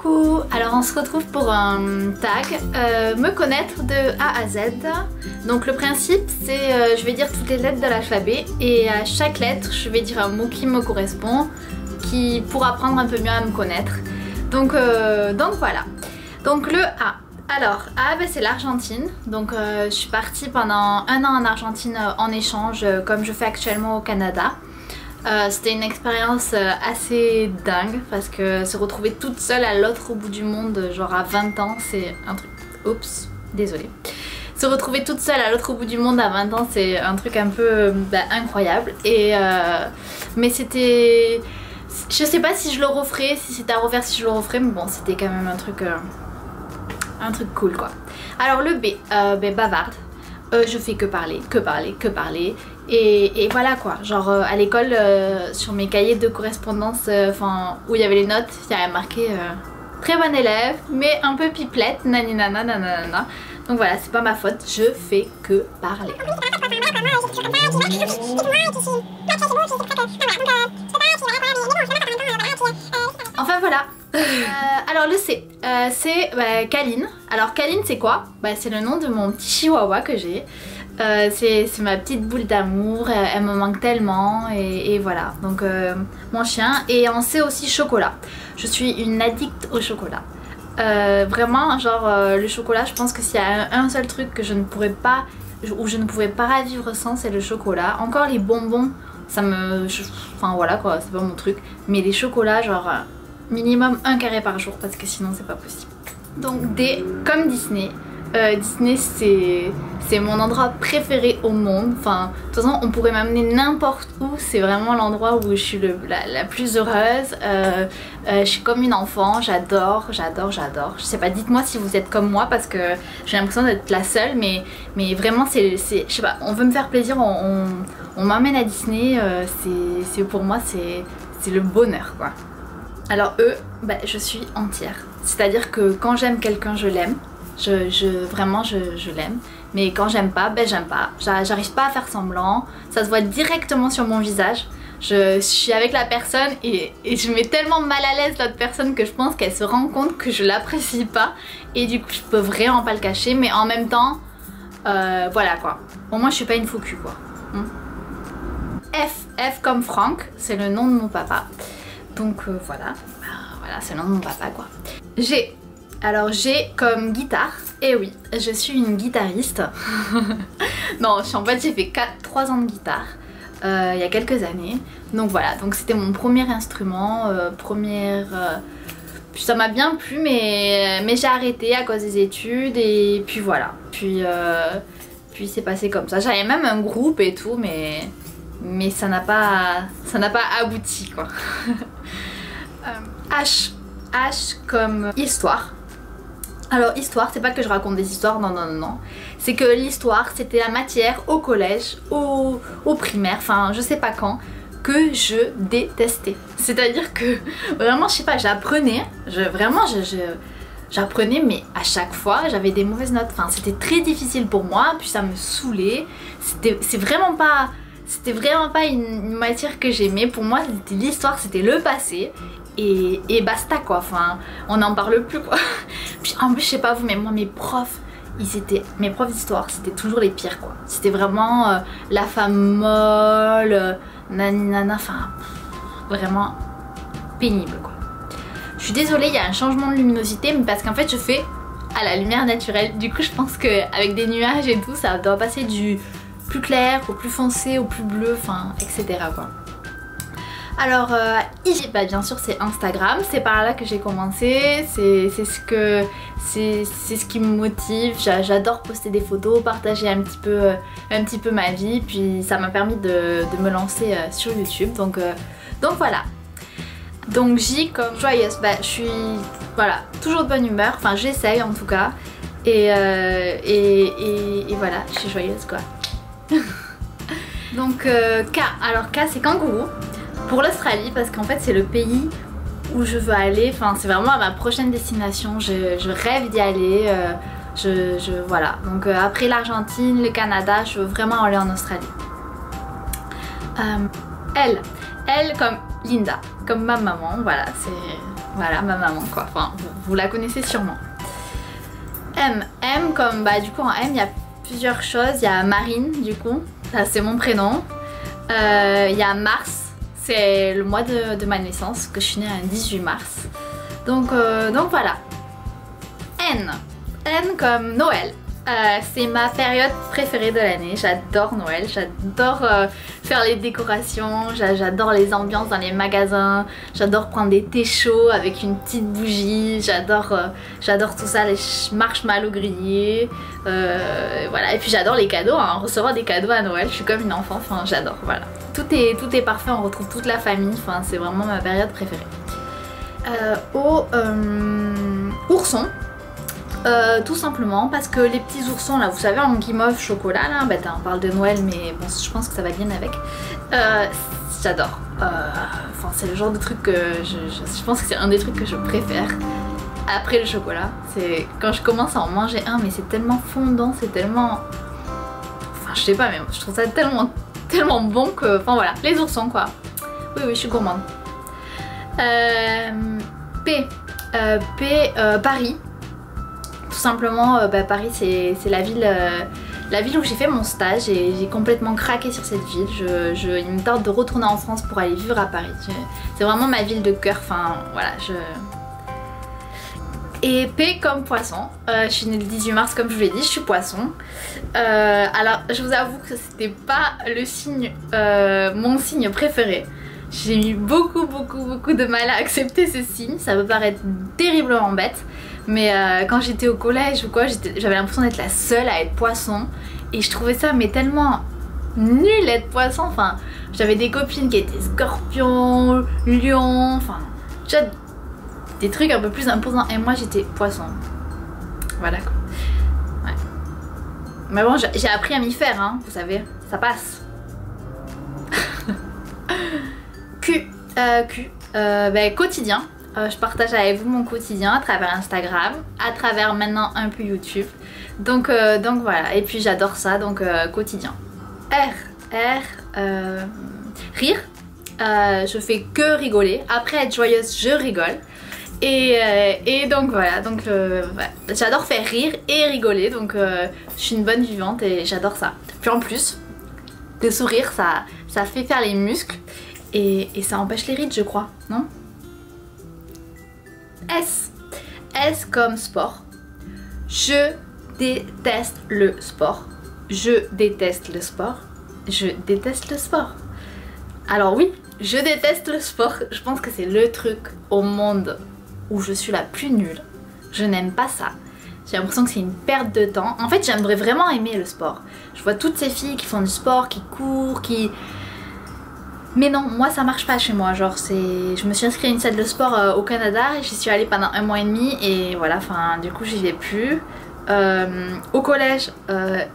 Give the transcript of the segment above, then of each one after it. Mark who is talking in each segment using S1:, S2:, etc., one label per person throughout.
S1: Coucou! Alors on se retrouve pour un tag, me connaître de A à Z. Donc le principe c'est, je vais dire toutes les lettres de l'alphabet et à chaque lettre je vais dire un mot qui me correspond, pour apprendre un peu mieux à me connaître. Donc voilà. Donc le A. Alors A c'est l'Argentine, donc je suis partie pendant 1 an en Argentine en échange comme je fais actuellement au Canada. C'était une expérience assez dingue parce que se retrouver toute seule à l'autre bout du monde, genre à 20 ans, c'est un truc... Oups, désolée. Se retrouver toute seule à l'autre bout du monde à 20 ans, c'est un truc un peu incroyable. Mais c'était... Je sais pas si je le referais, si c'était à refaire, si je le referais, mais bon, c'était quand même un truc cool quoi. Alors le B, bavarde. Je fais que parler. Et voilà quoi, genre à l'école, sur mes cahiers de correspondance, où il y avait les notes, il y avait marqué très bon élève, mais un peu pipelette, naninana, nanana. Donc voilà, c'est pas ma faute, je fais que parler. Enfin voilà. Alors le C, c'est Kaline. Alors Kaline c'est quoi? C'est le nom de mon petit chihuahua que j'ai. C'est ma petite boule d'amour, elle me manque tellement et voilà. Donc mon chien. Et on sait aussi chocolat. Je suis une addict au chocolat. Vraiment genre le chocolat, je pense que s'il y a un seul truc que je ne pourrais pas, où je ne pouvais pas vivre sans, c'est le chocolat. Encore les bonbons, ça me... Enfin voilà quoi, c'est pas mon truc. Mais les chocolats genre... minimum 1 carré par jour parce que sinon c'est pas possible. Donc D comme Disney. Disney c'est mon endroit préféré au monde. Enfin de toute façon on pourrait m'amener n'importe où. C'est vraiment l'endroit où je suis la plus heureuse. Je suis comme une enfant. J'adore. Je sais pas, dites-moi si vous êtes comme moi parce que j'ai l'impression d'être la seule. Mais vraiment je sais pas, on veut me faire plaisir. On m'amène à Disney. Pour moi c'est le bonheur quoi. Alors je suis entière. C'est-à-dire que quand j'aime quelqu'un, je l'aime. Vraiment, je l'aime. Mais quand j'aime pas, j'aime pas. J'arrive pas à faire semblant. Ça se voit directement sur mon visage. Je suis avec la personne et je mets tellement mal à l'aise l'autre personne que je pense qu'elle se rend compte que je l'apprécie pas. Et du coup, je peux vraiment pas le cacher. Mais en même temps, voilà quoi. Pour moi, je suis pas une faux cul quoi. F comme Franck, c'est le nom de mon papa. Donc voilà, c'est le nom de mon papa quoi. G, alors G comme guitare, et oui, je suis une guitariste. Non, en fait j'ai fait 3 ans de guitare il y a quelques années. Donc voilà, donc c'était mon premier instrument, puis ça m'a bien plu mais j'ai arrêté à cause des études et puis voilà. Puis c'est passé comme ça, j'avais même un groupe et tout mais ça n'a pas abouti quoi. H comme histoire. Alors histoire, c'est pas que je raconte des histoires, non. C'est que l'histoire c'était la matière au collège, au primaire, enfin je sais pas quand, que je détestais. C'est-à-dire que vraiment je sais pas, j'apprenais, j'apprenais mais à chaque fois j'avais des mauvaises notes. Enfin c'était très difficile pour moi, puis ça me saoulait. C'était vraiment pas une matière que j'aimais. Pour moi c'était l'histoire, c'était le passé et basta quoi, enfin on n'en parle plus quoi. Puis en plus je sais pas vous mais moi mes profs d'histoire c'était toujours les pires quoi. C'était vraiment la femme molle, naninana, enfin vraiment pénible quoi. Je suis désolée, il y a un changement de luminosité mais parce qu'en fait je fais à la lumière naturelle. Du coup je pense qu'avec des nuages et tout ça doit passer du plus clair au plus foncé au plus bleu, enfin etc quoi. Alors IG, bien sûr c'est Instagram, c'est par là que j'ai commencé, c'est ce qui me motive. J'adore poster des photos, partager un petit peu ma vie, puis ça m'a permis de me lancer sur YouTube, donc voilà. Donc J comme joyeuse, je suis voilà, toujours de bonne humeur, enfin j'essaye en tout cas, et voilà, je suis joyeuse quoi. Donc K, alors K c'est kangourou. Pour l'Australie parce qu'en fait c'est le pays où je veux aller, enfin c'est vraiment ma prochaine destination, je rêve d'y aller, voilà. Donc après l'Argentine, le Canada, je veux vraiment aller en Australie. L comme Linda, comme ma maman, voilà, Voilà, ma maman quoi. Enfin, vous la connaissez sûrement. M. M comme, bah du coup en M il y a plusieurs choses. Il y a Marine du coup, ça c'est mon prénom. Il y a Mars, c'est le mois de ma naissance, que je suis née un 18 mars. Donc voilà. N. N comme Noël. C'est ma période préférée de l'année, j'adore Noël, j'adore faire les décorations, j'adore les ambiances dans les magasins, j'adore prendre des thés chauds avec une petite bougie, j'adore tout ça, les marshmallows grillés, voilà, et puis j'adore les cadeaux, hein, recevoir des cadeaux à Noël, je suis comme une enfant, enfin j'adore, voilà. Tout est parfait, on retrouve toute la famille, enfin c'est vraiment ma période préférée. Ourson. Tout simplement parce que les petits oursons là, vous savez en guimauve chocolat là, bah on parle de Noël mais bon je pense que ça va bien avec. J'adore. Enfin c'est le genre de truc que je pense que c'est un des trucs que je préfère après le chocolat. C'est quand je commence à en manger un mais c'est tellement fondant, c'est tellement... Enfin je sais pas mais je trouve ça tellement bon que... Enfin voilà, les oursons quoi. Oui je suis gourmande. P. Paris. Tout simplement, Paris c'est la ville où j'ai fait mon stage et j'ai complètement craqué sur cette ville. Il me tarde de retourner en France pour aller vivre à Paris. C'est vraiment ma ville de cœur, enfin voilà. Et P comme poisson, je suis née le 18 mars comme je vous l'ai dit, je suis poisson. Alors je vous avoue que c'était pas le signe, mon signe préféré. J'ai eu beaucoup de mal à accepter ce signe, ça peut paraître terriblement bête. Mais quand j'étais au collège ou quoi, j'avais l'impression d'être la seule à être poisson. Et je trouvais ça mais tellement nul être poisson. Enfin, j'avais des copines qui étaient scorpions, lions, enfin, déjà des trucs un peu plus imposants. Et moi j'étais poisson. Voilà quoi. Ouais. Mais bon, j'ai appris à m'y faire, hein, vous savez, ça passe. Q. Quotidien. Je partage avec vous mon quotidien à travers Instagram, à travers maintenant un peu YouTube. Donc voilà, et puis j'adore ça, donc quotidien. Rire. Je fais que rigoler. Après être joyeuse, je rigole. Et donc voilà, donc j'adore faire rire et rigoler, donc je suis une bonne vivante et j'adore ça. Puis en plus, le sourire, ça fait faire les muscles et ça empêche les rides, je crois, non ? S. S comme sport. Je déteste le sport. Je déteste le sport. Je déteste le sport. Alors oui, je déteste le sport. Je pense que c'est le truc au monde où je suis la plus nulle. Je n'aime pas ça. J'ai l'impression que c'est une perte de temps. En fait, j'aimerais vraiment aimer le sport. Je vois toutes ces filles qui font du sport, qui courent, qui... Mais non, moi ça marche pas chez moi, genre je me suis inscrite à une salle de sport au Canada et j'y suis allée pendant 1 mois et demi et voilà, enfin du coup j'y vais plus. Au collège,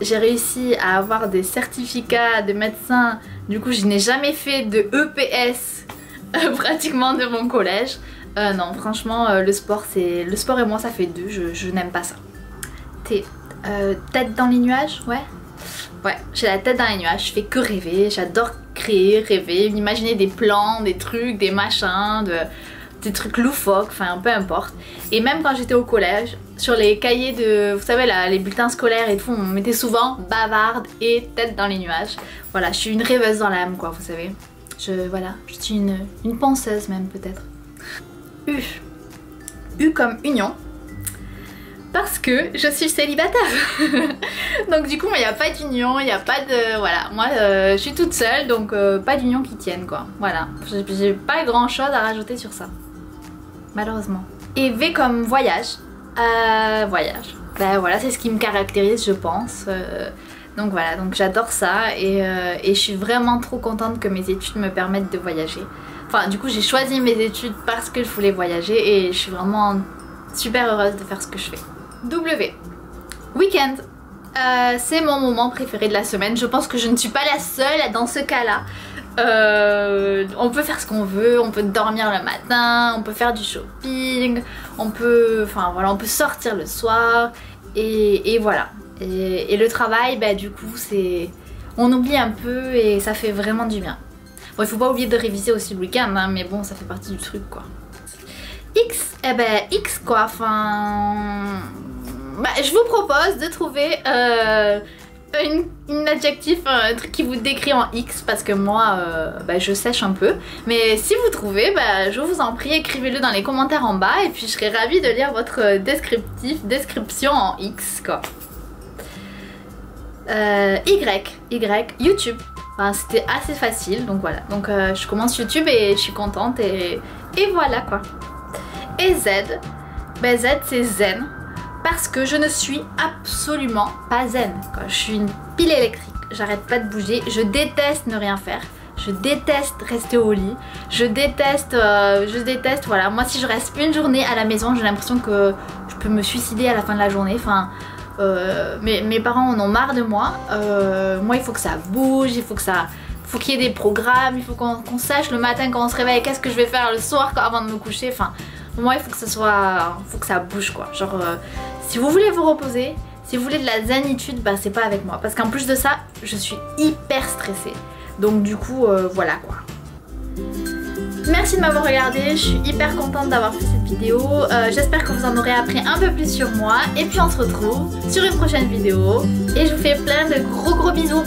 S1: j'ai réussi à avoir des certificats de médecin, du coup je n'ai jamais fait de EPS pratiquement de mon collège. Non, franchement le sport et moi ça fait deux, je n'aime pas ça. Tête dans les nuages, ouais. Ouais, j'ai la tête dans les nuages, je fais que rêver, j'adore créer, rêver, m'imaginer des plans, des trucs, des machins, des trucs loufoques, enfin peu importe. Et même quand j'étais au collège, sur les cahiers de, vous savez là, les bulletins scolaires et tout, on mettait souvent bavarde et tête dans les nuages. Voilà, je suis une rêveuse dans l'âme quoi, vous savez. Voilà, je suis une penseuse même peut-être. U. U comme union. Parce que je suis célibataire. Donc du coup il n'y a pas d'union, il n'y a pas de... Voilà, moi je suis toute seule donc pas d'union qui tienne quoi. Voilà, j'ai pas grand chose à rajouter sur ça. Malheureusement. Et V comme voyage. Voyage. Ben voilà, c'est ce qui me caractérise je pense. Donc voilà, donc j'adore ça et je suis vraiment trop contente que mes études me permettent de voyager. Enfin du coup j'ai choisi mes études parce que je voulais voyager et je suis vraiment super heureuse de faire ce que je fais. W. Week-end. C'est mon moment préféré de la semaine. Je pense que je ne suis pas la seule dans ce cas-là. On peut faire ce qu'on veut, on peut dormir le matin, on peut faire du shopping, on peut, enfin voilà, on peut sortir le soir et voilà. Et le travail, bah du coup c'est, on oublie un peu et ça fait vraiment du bien. Bon, il faut pas oublier de réviser aussi le week-end, hein, mais bon, ça fait partie du truc quoi. X, eh ben X quoi, enfin... Bah, je vous propose de trouver une adjectif, un truc qui vous décrit en X parce que moi bah, je sèche un peu. Mais si vous trouvez, bah, je vous en prie, écrivez-le dans les commentaires en bas et puis je serai ravie de lire votre description en X quoi. Y, YouTube. Enfin, c'était assez facile donc voilà. Donc je commence YouTube et je suis contente et voilà quoi. Et Z, bah, Z c'est zen. Parce que je ne suis absolument pas zen quoi. Je suis une pile électrique, j'arrête pas de bouger, je déteste ne rien faire, je déteste rester au lit, je déteste voilà, moi si je reste une journée à la maison j'ai l'impression que je peux me suicider à la fin de la journée, enfin mes parents en ont marre de moi, moi il faut que ça bouge, il faut qu'il y ait des programmes, il faut qu'on sache le matin quand on se réveille qu'est-ce que je vais faire le soir avant de me coucher, enfin moi il faut que ça bouge quoi, genre si vous voulez vous reposer, si vous voulez de la zénitude, bah c'est pas avec moi parce qu'en plus de ça je suis hyper stressée, donc du coup voilà quoi. Merci de m'avoir regardé, je suis hyper contente d'avoir fait cette vidéo, j'espère que vous en aurez appris un peu plus sur moi et puis on se retrouve sur une prochaine vidéo et je vous fais plein de gros bisous.